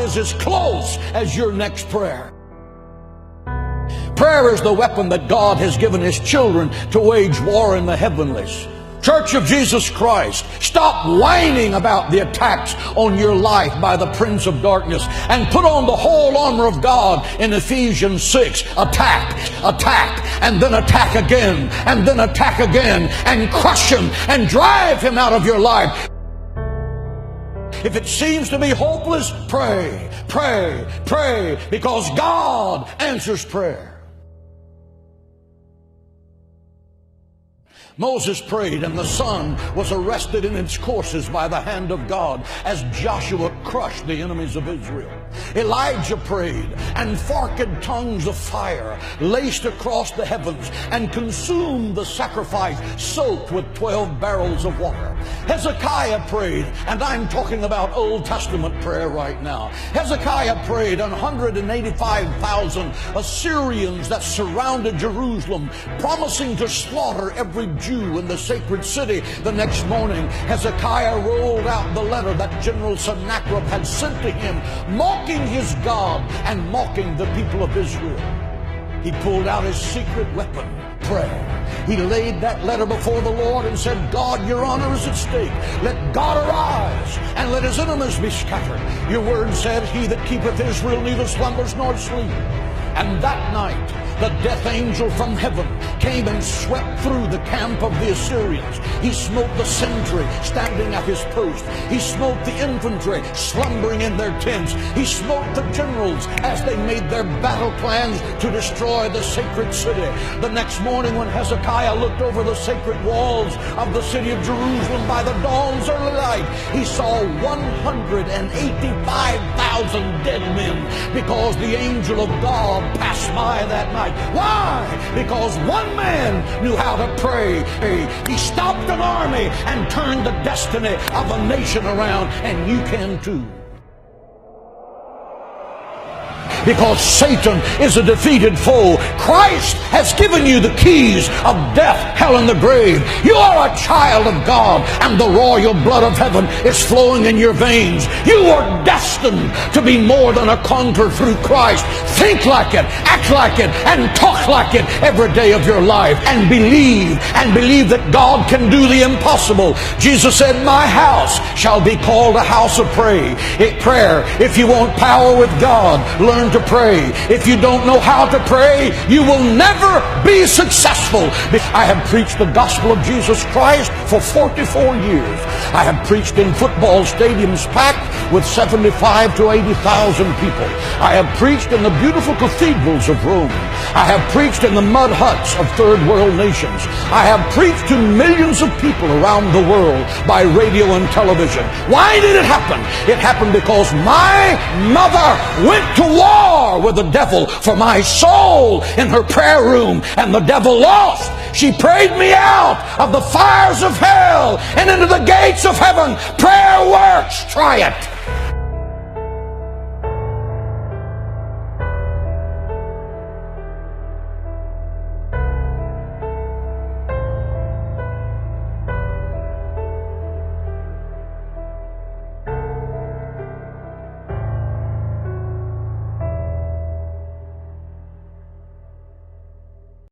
is as close as your next prayer. Prayer is the weapon that God has given His children to wage war in the heavenlies. Church of Jesus Christ, stop whining about the attacks on your life by the prince of darkness and put on the whole armor of God in Ephesians 6. Attack, and then attack again, and then attack again, and crush him and drive him out of your life. If it seems to be hopeless, pray, because God answers prayer. Moses prayed, and the sun was arrested in its courses by the hand of God as Joshua crushed the enemies of Israel. Elijah prayed, and forked tongues of fire laced across the heavens and consumed the sacrifice soaked with 12 barrels of water. Hezekiah prayed, and I'm talking about Old Testament prayer right now. Hezekiah prayed, and 185,000 Assyrians that surrounded Jerusalem, promising to slaughter every Jew in the sacred city. The next morning, Hezekiah rolled out the letter that General Sennacherib had sent to him, mocking his God and mocking the people of Israel. He pulled out his secret weapon, prayer. He laid that letter before the Lord and said, God, your honor is at stake. Let God arise and let his enemies be scattered. Your word said, he that keepeth Israel neither slumbers nor sleep. And that night, the death angel from heaven came and swept through the camp of the Assyrians. He smote the sentry standing at his post. He smote the infantry slumbering in their tents. He smote the generals as they made their battle plans to destroy the sacred city. The next morning, when Hezekiah looked over the sacred walls of the city of Jerusalem by the dawn's early light, he saw 185,000 dead men, because the angel of God passed by that night. Why? Because one man knew how to pray. He stopped an army and turned the destiny of a nation around, and you can too. Because Satan is a defeated foe. Christ has given you the keys of death, hell, and the grave. You are a child of God, and the royal blood of heaven is flowing in your veins. You are destined to be more than a conqueror through Christ. Think like it, act like it, and talk like it every day of your life. And believe that God can do the impossible. Jesus said, my house shall be called a house of prayer. If you want power with God, learn to pray. If you don't know how to pray, you will never be successful. I have preached the gospel of Jesus Christ for 44 years. I have preached in football stadiums packed with 75 to 80,000 people. I have preached in the beautiful cathedrals of Rome. I have preached in the mud huts of third world nations. I have preached to millions of people around the world by radio and television. Why did it happen? It happened because my mother went to war with the devil for my soul in her prayer room, and the devil lost. She prayed me out of the fires of hell and into the gates of heaven. Prayer works. Try it.